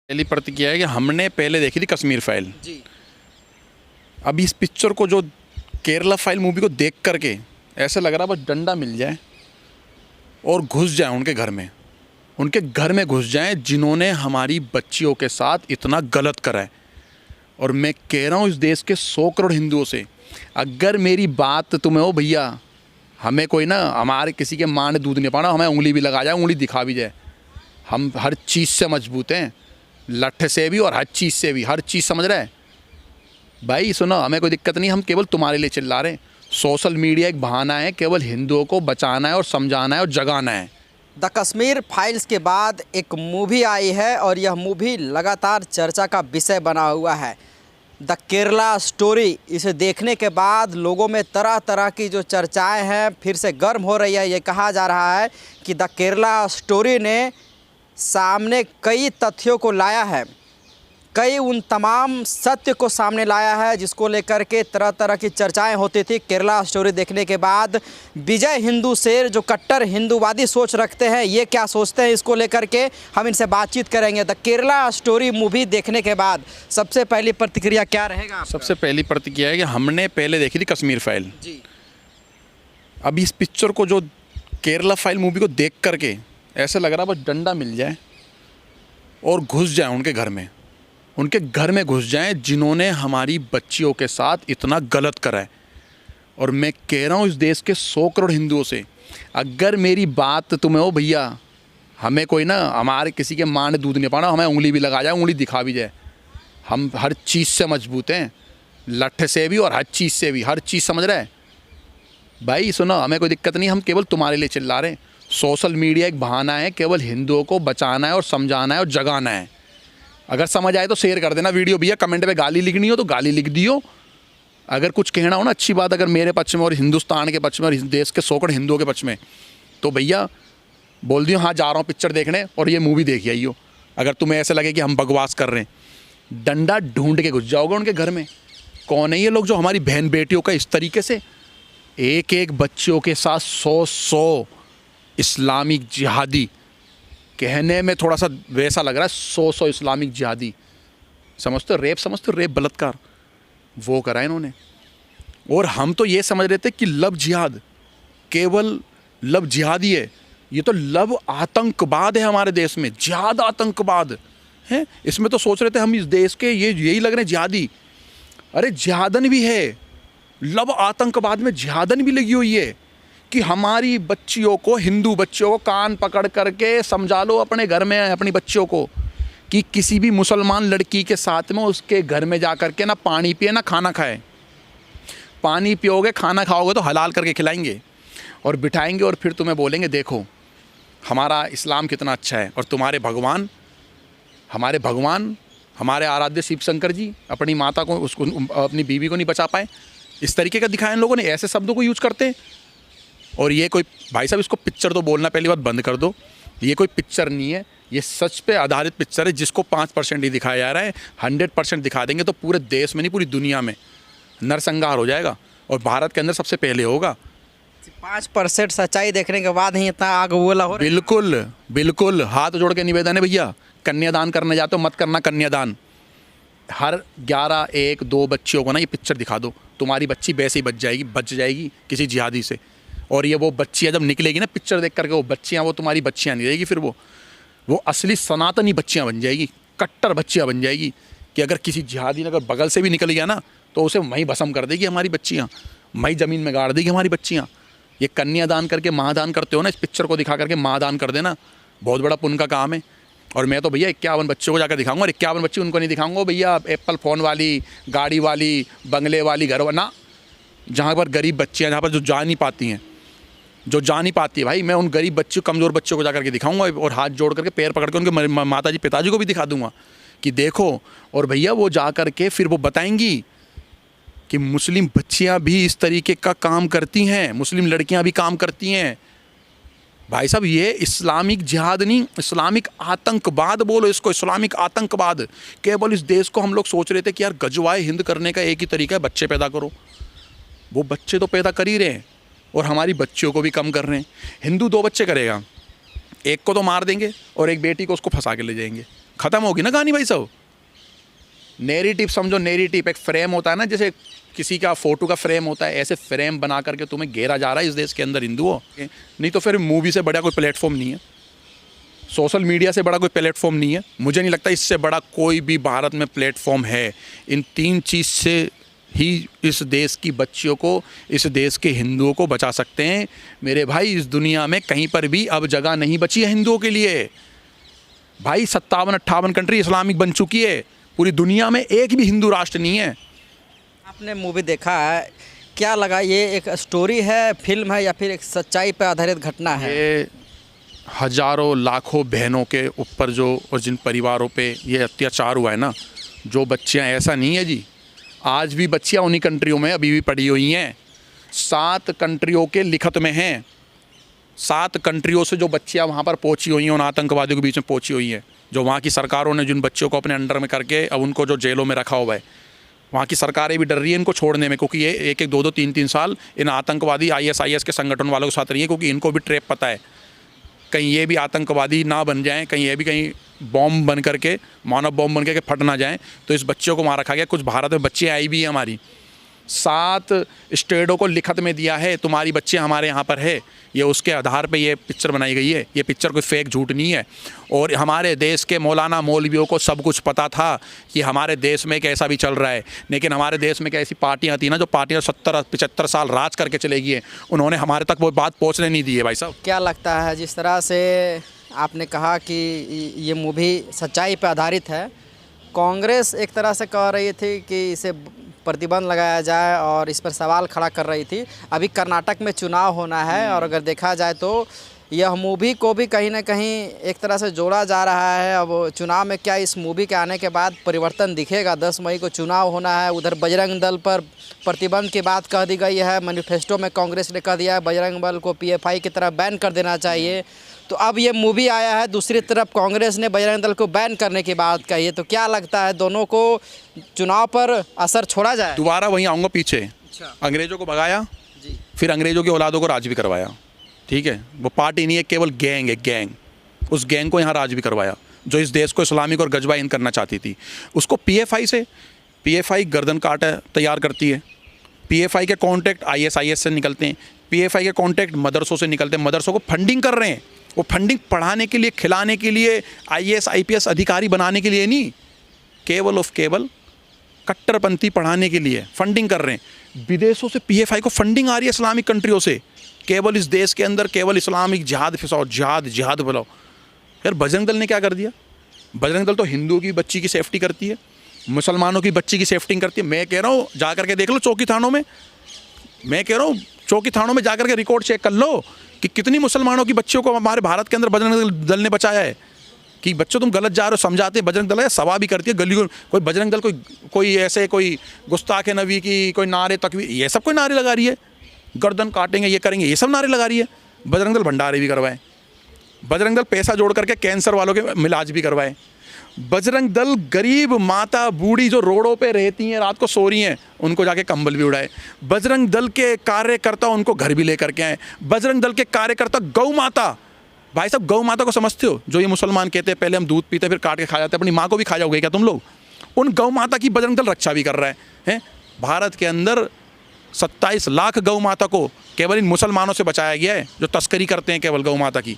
पहली प्रतिक्रिया है कि हमने पहले देखी थी कश्मीर फाइल जी। अभी इस पिक्चर को जो केरला फाइल मूवी को देख करके ऐसा लग रहा बस डंडा मिल जाए और घुस जाए उनके घर में घुस जाएं जिन्होंने हमारी बच्चियों के साथ इतना गलत करा है। और मैं कह रहा हूँ इस देश के 100 करोड़ हिंदुओं से, अगर मेरी बात तुम्हें हो भैया, हमें कोई ना हमारे किसी के माँ ने दूध नहीं पाना, हमें उंगली भी लगा जाए, उंगली दिखा भी जाए, हम हर चीज़ से मजबूत हैं, लठ से भी और हर चीज़ से भी, हर चीज़ समझ रहे हैं भाई। सुनो, हमें कोई दिक्कत नहीं, हम केवल तुम्हारे लिए चिल्ला रहे हैं। सोशल मीडिया एक बहाना है, केवल हिंदुओं को बचाना है और समझाना है और जगाना है। द कश्मीर फाइल्स के बाद एक मूवी आई है और यह मूवी लगातार चर्चा का विषय बना हुआ है, द केरला स्टोरी। इसे देखने के बाद लोगों में तरह तरह की जो चर्चाएं हैं फिर से गर्म हो रही है। ये कहा जा रहा है कि द केरला स्टोरी ने सामने कई तथ्यों को लाया है, कई उन तमाम सत्य को सामने लाया है जिसको लेकर के तरह तरह की चर्चाएं होती थी। केरला स्टोरी देखने के बाद विजय हिंदू शेर जो कट्टर हिंदूवादी सोच रखते हैं, ये क्या सोचते हैं, इसको लेकर के हम इनसे बातचीत करेंगे। द केरला स्टोरी मूवी देखने के बाद सबसे पहली प्रतिक्रिया क्या रहेगा आपका? सबसे पहली प्रतिक्रिया है कि हमने पहले देखी थी कश्मीर फाइल जी। अभी इस पिक्चर को जो केरला फाइल मूवी को देख करके ऐसा लग रहा बस डंडा मिल जाए और घुस जाए उनके घर में घुस जाएं जिन्होंने हमारी बच्चियों के साथ इतना गलत करा है। और मैं कह रहा हूँ इस देश के 100 करोड़ हिंदुओं से, अगर मेरी बात तुम्हें हो भैया, हमें कोई ना हमारे किसी के माँ ने दूध नहीं पाना, हमें उंगली भी लगा जाए, उंगली दिखा भी जाए, हम हर चीज़ से मजबूत हैं, लठ से भी और हर चीज़ से भी, हर चीज़ समझ रहे हैं भाई। सुनो, हमें कोई दिक्कत नहीं, हम केवल तुम्हारे लिए चिल्ला रहे हैं। सोशल मीडिया एक बहाना है, केवल हिंदुओं को बचाना है और समझाना है और जगाना है। अगर समझ आए तो शेयर कर देना वीडियो भैया, कमेंट में गाली लिखनी हो तो गाली लिख दियो, अगर कुछ कहना हो ना अच्छी बात, अगर मेरे पक्ष में और हिंदुस्तान के पक्ष में और देश के 100 करोड़ हिंदुओं के पक्ष में, तो भैया बोल दियो हाँ जा रहा हूँ पिक्चर देखने और ये मूवी देख आइयो। अगर तुम्हें ऐसा लगे कि हम बकवास कर रहे हैं, डंडा ढूंढ के घुस जाओगे उनके घर में। कौन है ये लोग जो हमारी बहन बेटियों का इस तरीके से एक एक बच्चियों के साथ 100 इस्लामिक जिहादी, कहने में थोड़ा सा वैसा लग रहा है, 100 इस्लामिक जिहादी, समझते हो रेप बलात्कार वो करा इन्होंने। और हम तो ये समझ रहे थे कि लव जिहाद केवल लव जिहाद ही है, ये तो लव आतंकवाद है हमारे देश में, जिहाद आतंकवाद है। इसमें तो सोच रहे थे हम इस देश के यही लग रहे हैं जिहादी, अरे जिहादन भी है, लव आतंकवाद में जिहादन भी लगी हुई है कि हमारी बच्चियों को, हिंदू बच्चियों को कान पकड़ करके समझा लो अपने घर में अपनी बच्चियों को कि किसी भी मुसलमान लड़की के साथ में उसके घर में जा कर के ना पानी पिए ना खाना खाए। पानी पियोगे खाना खाओगे तो हलाल करके खिलाएंगे और बिठाएंगे और फिर तुम्हें बोलेंगे देखो हमारा इस्लाम कितना अच्छा है। और तुम्हारे भगवान, हमारे आराध्य शिव शंकर जी अपनी माता को, उसको, अपनी बीवी को नहीं बचा पाए, इस तरीके का दिखाया इन लोगों ने, ऐसे शब्दों को यूज़ करते हैं। और ये कोई, भाई साहब इसको पिक्चर तो बोलना पहली बात बंद कर दो, ये कोई पिक्चर नहीं है, ये सच पे आधारित पिक्चर है जिसको 5% ही दिखाया जा रहा है। 100% दिखा देंगे तो पूरे देश में नहीं पूरी दुनिया में नरसंहार हो जाएगा और भारत के अंदर सबसे पहले होगा। 5% सच्चाई देखने के बाद ही इतना आग बोला हो रहा है। बिल्कुल बिल्कुल, हाथ जोड़ के निवेदन है भैया, कन्यादान करने जाते हो मत करना कन्यादान। हर 11, 1, 2 बच्चियों को ना ये पिक्चर दिखा दो, तुम्हारी बच्ची वैसे ही बच जाएगी किसी जिहादी से। और ये वो बच्चियाँ जब निकलेगी ना पिक्चर देख करके, वो बच्चियाँ, वो तुम्हारी बच्चियाँ नहीं रहेगी, फिर वो असली सनातनी बच्चियाँ बन जाएगी, कट्टर बच्चियाँ बन जाएगी कि अगर किसी जिहादी ने अगर बगल से भी निकल गया ना तो उसे वहीं भस्म कर देगी हमारी बच्चियाँ, वहीं ज़मीन में गाड़ देगी हमारी बच्चियाँ। ये कन्यादान करके महादान करते हो ना, इस पिक्चर को दिखा करके महादान कर देना, बहुत बड़ा पुण्य का काम है। और मैं तो भैया 51 बच्चों को जाकर दिखाऊंगा, और 51 बच्चे उनको नहीं दिखाऊंगा भैया एप्पल फ़ोन वाली, गाड़ी वाली, बंगले वाली, घर वाला ना, जहाँ पर गरीब बच्चियाँ, जहाँ पर जो जा नहीं पाती है भाई, मैं उन गरीब बच्चों, कमज़ोर बच्चों को जाकर के दिखाऊंगा और हाथ जोड़ करके पैर पकड़ के उनके माताजी पिताजी को भी दिखा दूंगा कि देखो। और भैया वो जा कर के फिर वो बताएंगी कि मुस्लिम बच्चियां भी इस तरीके का काम करती हैं, मुस्लिम लड़कियां भी काम करती हैं। भाई साहब ये इस्लामिक जिहाद नहीं, इस्लामिक आतंकवाद बोलो इसको, इस्लामिक आतंकवाद। केवल इस देश को हम लोग सोच रहे थे कि यार गजवाए हिंद करने का एक ही तरीका है, बच्चे पैदा करो। वो बच्चे तो पैदा कर ही रहे हैं और हमारी बच्चियों को भी कम कर रहे हैं। हिंदू 2 बच्चे करेगा, एक को तो मार देंगे और एक बेटी को उसको फंसा के ले जाएंगे, ख़त्म होगी ना कहानी भाई साहब। नैरेटिव समझो, नैरेटिव एक फ्रेम होता है ना, जैसे किसी का फोटो का फ्रेम होता है, ऐसे फ्रेम बना करके तुम्हें घेरा जा रहा है इस देश के अंदर हिंदुओं। नहीं तो फिर मूवी से बड़ा कोई प्लेटफॉर्म नहीं है, सोशल मीडिया से बड़ा कोई प्लेटफॉर्म नहीं है। मुझे नहीं लगता इससे बड़ा कोई भी भारत में प्लेटफॉर्म है। इन 3 चीज़ से ही इस देश की बच्चियों को, इस देश के हिंदुओं को बचा सकते हैं मेरे भाई। इस दुनिया में कहीं पर भी अब जगह नहीं बची है हिंदुओं के लिए भाई। 57-58 कंट्री इस्लामिक बन चुकी है, पूरी दुनिया में एक भी हिंदू राष्ट्र नहीं है। आपने मूवी देखा है, क्या लगा? ये एक स्टोरी है, फिल्म है, या फिर एक सच्चाई पर आधारित घटना है? ये हजारों लाखों बहनों के ऊपर जो, और जिन परिवारों पे ये अत्याचार हुआ है ना, जो बच्चियां, ऐसा नहीं है जी, आज भी बच्चियां उन्हीं कंट्रियों में अभी भी पड़ी हुई हैं। 7 कंट्रियों के लिखत में हैं, 7 कंट्रियों से जो बच्चियां वहाँ पर पहुँची हुई हैं, उन आतंकवादियों के बीच में पहुँची हुई हैं, जो वहाँ की सरकारों ने जिन बच्चों को अपने अंडर में करके अब उनको जो जेलों में रखा हुआ है, वहाँ की सरकारें भी डर रही हैं इनको छोड़ने में, क्योंकि ये 1-1, 2-2, 3-3 साल इन आतंकवादी ISIS के संगठन वालों के साथ रही है, क्योंकि इनको भी ट्रैप पता है, कहीं ये भी आतंकवादी ना बन जाएं, कहीं ये भी कहीं बॉम्ब बन करके, मानव बॉम्ब बन करके फट ना जाएं। तो इस बच्चों को वहाँ रखा गया। कुछ भारत में बच्चियाँ आई भी हैं हमारी, 7 स्टेटों को लिखत में दिया है तुम्हारी बच्चियाँ हमारे यहाँ पर है। ये उसके आधार पे ये पिक्चर बनाई गई है। ये पिक्चर कोई फेक झूठ नहीं है। और हमारे देश के मौलाना मौलवियों को सब कुछ पता था कि हमारे देश में कैसा भी चल रहा है, लेकिन हमारे देश में ऐसी पार्टियाँ थी ना, जो पार्टियाँ 70-75 साल राज करके चले गई हैं, उन्होंने हमारे तक वो बात पहुँचने नहीं दी है भाई साहब। क्या लगता है, जिस तरह से आपने कहा कि ये मूवी सच्चाई पर आधारित है, कांग्रेस एक तरह से कह रही थी कि इसे प्रतिबंध लगाया जाए और इस पर सवाल खड़ा कर रही थी। अभी कर्नाटक में चुनाव होना है, और अगर देखा जाए तो यह मूवी को भी कहीं ना कहीं एक तरह से जोड़ा जा रहा है। अब चुनाव में क्या इस मूवी के आने के बाद परिवर्तन दिखेगा? 10 मई को चुनाव होना है। उधर बजरंग दल पर प्रतिबंध की बात कह दी गई है, मैनिफेस्टो में कांग्रेस ने कह दिया है बजरंग दल को PFI की तरह बैन कर देना चाहिए। तो अब ये मूवी आया है, दूसरी तरफ कांग्रेस ने बजरंग दल को बैन करने की बात कही है। तो क्या लगता है, दोनों को चुनाव पर असर छोड़ा जाए? दोबारा वहीं आऊँगा पीछे। अच्छा अंग्रेज़ों को भगाया जी, फिर अंग्रेज़ों की औलादों को राज भी करवाया। ठीक है, वो पार्टी नहीं है, केवल गैंग है, गैंग। उस गैंग को यहाँ राज भी करवाया, जो इस देश को इस्लामिक और गजबाइन करना चाहती थी। उसको PFI गर्दन काट तैयार करती है। PFI के कॉन्टैक्ट ISIS से निकलते हैं, PFI के कॉन्टैक्ट मदरसों से निकलते हैं, मदरसों को फंडिंग कर रहे हैं। वो फंडिंग पढ़ाने के लिए, खिलाने के लिए, IAS IPS अधिकारी बनाने के लिए नहीं, केवल कट्टरपंथी पढ़ाने के लिए फंडिंग कर रहे हैं। विदेशों से PFI को फंडिंग आ रही है, इस्लामिक कंट्रियों से। केवल इस देश के अंदर केवल इस्लामिक जिहाद फिसाओ, जिहाद बुलाओ। यार बजरंग दल ने क्या कर दिया? बजरंग दल तो हिंदुओं की बच्ची की सेफ्टी करती है, मुसलमानों की बच्ची की सेफ्टी करती है। मैं कह रहा हूँ जा करके देख लो चौकी थानों में, मैं कह रहा हूँ चौकी थानों में जाकर के रिकॉर्ड चेक कर लो कि कितनी मुसलमानों की बच्चियों को हमारे भारत के अंदर बजरंग दल ने बचाया है। कि बच्चों तुम गलत जा रहे हो, समझाते बजरंग दल है, सवा भी करती है गली को। कोई बजरंग दल कोई ऐसे कोई गुस्ताखे नबी की कोई नारे तकवी, ये सब कोई नारे लगा रही है, गर्दन काटेंगे, ये करेंगे, ये सब नारे लगा रही है। बजरंग दल भंडारे भी करवाए, बजरंग दल पैसा जोड़ करके कैंसर वालों के इलाज भी करवाए। बजरंग दल गरीब माता बूढ़ी जो रोडों पे रहती हैं, रात को सो रही हैं, उनको जाके कंबल भी उड़ाए। बजरंग दल के कार्यकर्ता उनको घर भी लेकर के आए। बजरंग दल के कार्यकर्ता गौ माता, भाई साहब गौ माता को समझते हो? जो ये मुसलमान कहते हैं पहले हम दूध पीते फिर काट के खा जाते हैं, अपनी माँ को भी खा जाओगे क्या तुम लोग? उन गौ माता की बजरंग दल रक्षा भी कर रहा है। भारत के अंदर 27 लाख गौ माता को केवल इन मुसलमानों से बचाया गया है, जो तस्करी करते हैं केवल गौ माता की।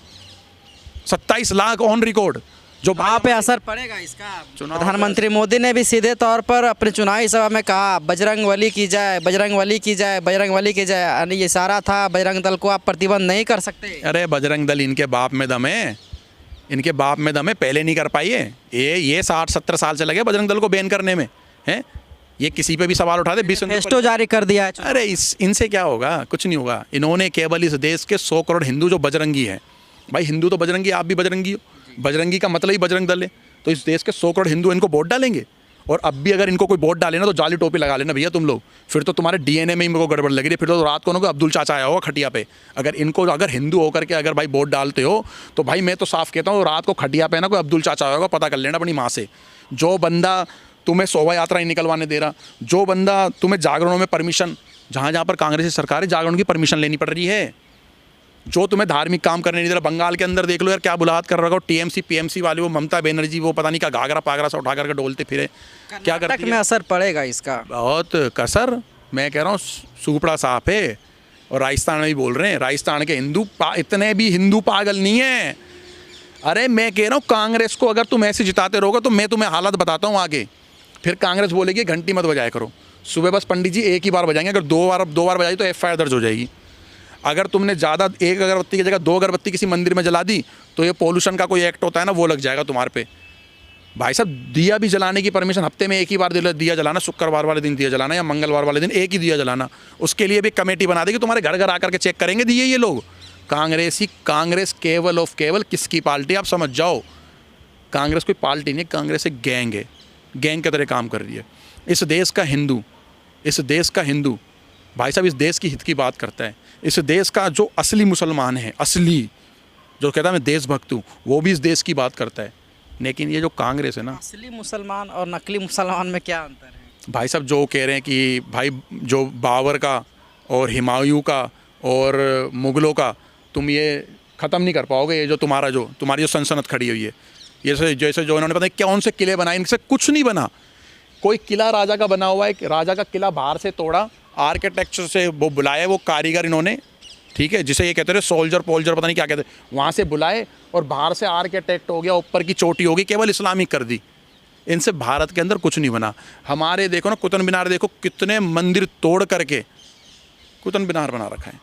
27 लाख ऑन रिकॉर्ड। जो वहाँ पे असर पड़ेगा इसका? चुनाव प्रधानमंत्री मोदी ने भी सीधे तौर पर अपने चुनावी सभा में कहा बजरंग बली की जाए, बजरंग बली की जाए, बजरंग बली की जाए। यानी ये इशारा था बजरंग दल को आप प्रतिबंध नहीं कर सकते। अरे बजरंग दल इनके बाप में दम है, इनके बाप में दम है, पहले नहीं कर पाई है। ये 60-70 साल से लगे बजरंग दल को बैन करने में हैं। ये किसी पे भी सवाल उठा दे, मैनिफेस्टो जारी कर दिया है। अरे इनसे क्या होगा? कुछ नहीं होगा। इन्होंने केवल इस देश के 100 करोड़ हिंदू जो बजरंगी हैं, भाई हिंदू तो बजरंगी, आप भी बजरंगी हो, बजरंगी का मतलब ही बजरंग दल है। तो इस देश के 100 करोड़ हिंदू इनको वोट डालेंगे। और अब भी अगर इनको कोई वोट डाले ना तो जाली टोपी लगा लेना भैया तुम लोग, फिर तो तुम्हारे DNA में ही मेरे को गड़बड़ लग रही है। फिर तो रात को ना कोई अब्दुल चाचा आया होगा खटिया पे। अगर हिंदू होकर के अगर भाई वोट डालते हो तो भाई मैं तो साफ कहता हूँ, रात को खटिया पे ना कोई अब्दुल चाचा आया होगा, पता कर लेना अपनी माँ से। जो बंदा तुम्हें शोभा यात्रा नहीं निकलवाने दे रहा, जो बंदा तुम्हें जागरणों में परमिशन, जहाँ जहाँ पर कांग्रेस की सरकार है जागरण की परमिशन लेनी पड़ रही है, जो तुम्हें धार्मिक काम करने नहीं दे रहा। बंगाल के अंदर देख लो यार क्या बुलाहट कर रहा हो, टीएमसी पीएमसी वाले, वो ममता बनर्जी, वो पता नहीं क्या घाघरा पागरा सा उठा करके डोलते फिरे, क्या करती कर्नाटक है? में असर पड़ेगा इसका। बहुत कसर, मैं कह रहा हूँ सुपड़ा साफ है। और राजस्थान में भी बोल रहे हैं, राजस्थान के हिंदू इतने भी हिंदू पागल नहीं है। अरे मैं कह रहा हूँ कांग्रेस को अगर तुम ऐसे जिताते रहोगे तो मैं तुम्हें हालत बताता हूँ आगे। फिर कांग्रेस बोलेगी घंटी मत बजाया करो, सुबह बस पंडित जी एक ही बार बजाएंगे, अगर दो बार बजाई तो एफआईआर दर्ज हो जाएगी। अगर तुमने ज़्यादा एक अगरबत्ती की जगह 2 अगरबत्ती किसी मंदिर में जला दी तो ये पोल्यूशन का कोई एक्ट होता है ना, वो लग जाएगा तुम्हारे पे। भाई साहब दिया भी जलाने की परमिशन हफ्ते में एक ही बार दिया जलाना, शुक्रवार वाले दिन दिया जलाना या मंगलवार वाले दिन एक ही दिया जलाना, उसके लिए भी कमेटी बना देगी, तुम्हारे घर घर आकर के चेक करेंगे दिए ये लोग। कांग्रेस केवल ऑफ केवल किसकी पार्टी, आप समझ जाओ। कांग्रेस कोई पार्टी नहीं, कांग्रेस एक गैंग है, गैंग की तरह काम कर रही है। इस देश का हिंदू भाई साहब इस देश की हित की बात करता है। इस देश का जो असली मुसलमान है, असली जो कहता है मैं देशभक्त हूँ, वो भी इस देश की बात करता है। लेकिन ये जो कांग्रेस है ना, असली मुसलमान और नकली मुसलमान में क्या अंतर है? भाई साहब जो कह रहे हैं कि भाई जो बाबर का और हुमायूं का और मुग़लों का तुम ये ख़त्म नहीं कर पाओगे, ये जो तुम्हारी जो सनसनत खड़ी हुई है, ये जैसे जो इन्होंने पता नहीं कौन से किले बनाए, इनसे कुछ नहीं बना। कोई किला राजा का बना हुआ है, राजा का किला बाहर से तोड़ा, आर्किटेक्चर से वो बुलाए, वो कारीगर इन्होंने, ठीक है, जिसे ये कहते थे सोल्जर पोल्जर पता नहीं क्या कहते, वहाँ से बुलाए और बाहर से आर्किटेक्ट हो गया, ऊपर की चोटी होगी, केवल इस्लामिक कर दी। इनसे भारत के अंदर कुछ नहीं बना। हमारे देखो ना कुतुब मीनार, देखो कितने मंदिर तोड़ करके कुतुब मीनार बना रखा है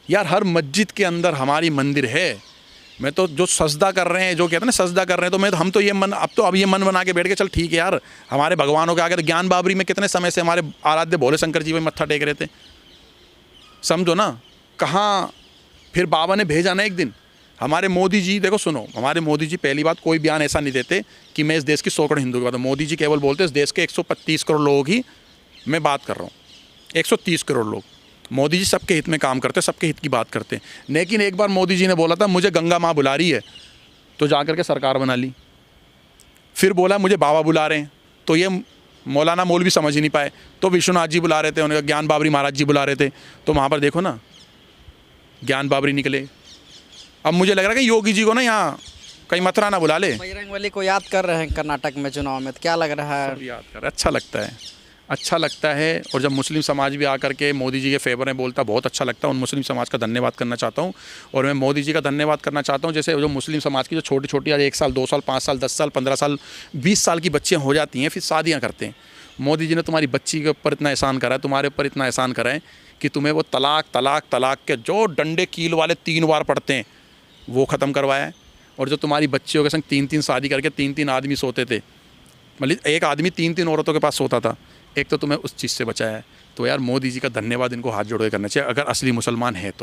यार। हर मस्जिद के अंदर हमारी मंदिर है। मैं तो जो सजदा कर रहे हैं, जो कहते हैं ना सजदा कर रहे हैं, तो हम तो ये मन अब ये मन बना के बैठ के चल ठीक है यार, हमारे भगवानों के आगे। तो ज्ञान बाबरी में कितने समय से हमारे आराध्य भोले शंकर जी में मत्था टेक रहे थे, समझो ना। कहाँ फिर बाबा ने भेजा ना एक दिन। हमारे मोदी जी देखो सुनो, हमारे मोदी जी पहली बात कोई बयान ऐसा नहीं देते कि मैं इस देश की 100 करोड़ हिंदू की बात। मोदी जी केवल बोलते इस देश के 130 करोड़ लोगों की मैं बात कर रहा हूँ, 130 करोड़ लोग। मोदी जी सबके हित में काम करते, सबके हित की बात करते। लेकिन एक बार मोदी जी ने बोला था मुझे गंगा माँ बुला रही है, तो जा कर के सरकार बना ली। फिर बोला मुझे बाबा बुला रहे हैं, तो ये मौलाना मौलवी समझ ही नहीं पाए, तो विश्वनाथ जी बुला रहे थे, उन्हें ज्ञान बाबरी महाराज जी बुला रहे थे, तो वहाँ पर देखो ना ज्ञान बाबरी निकले। अब मुझे लग रहा है कि योगी जी को ना यहाँ कहीं मथुरा ना बुला ले। बजरंगबली को याद कर रहे हैं कर्नाटक में चुनाव में, तो क्या लग रहा है? सब याद कर, अच्छा लगता है। और जब मुस्लिम समाज भी आकर के मोदी जी के फेवर में बोलता, बहुत अच्छा लगता है। उन मुस्लिम समाज का धन्यवाद करना चाहता हूँ। और मैं मोदी जी का धन्यवाद करना चाहता हूँ, जैसे जो मुस्लिम समाज की जो छोटी छोटी आज 1 साल 2 साल 5 साल 10 साल 15 साल 20 साल की बच्चियाँ हो जाती हैं, फिर शादियाँ करते हैं। मोदी जी ने तुम्हारी बच्ची के ऊपर इतना एहसान करा है, तुम्हारे ऊपर इतना एहसान करा है कि तुम्हें वो तलाक के जो डंडे कील वाले 3 बार पड़ते हैं वो ख़त्म करवाया है। और जो तुम्हारी बच्चियों के संग 3-3 शादी करके 3-3 आदमी सोते थे, मतलब एक आदमी 3-3 औरतों के पास सोता था, एक तो तुम्हें उस चीज़ से बचाया है। तो यार मोदी जी का धन्यवाद इनको हाथ जोड़ के करना चाहिए, अगर असली मुसलमान है तो।